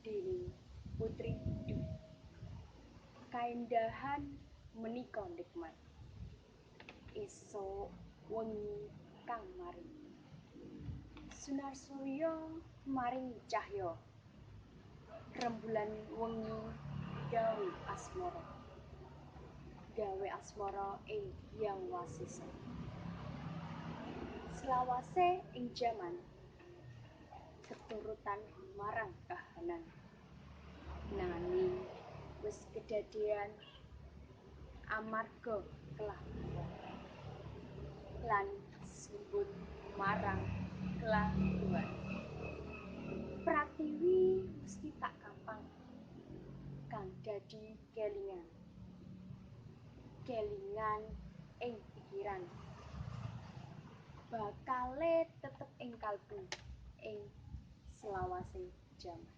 Dening Putri Dwi. Kaendahan menika nikmat. Esuk wengi kang maring. Sinar surya maring cahya. Rembulan wengi gawe asmara. Gawe asmara ing Hyang Wasisa. Selawase ing jaman keturutan marang kahanan. Nanging wis kedadean amarga kelakuan lan simbut marang kelakuan. Pratiwi mesti tak gampang kang dadi kelingan. Kelingan ing pikiran. Bakale tetep ing kalbu ing selawase jaman.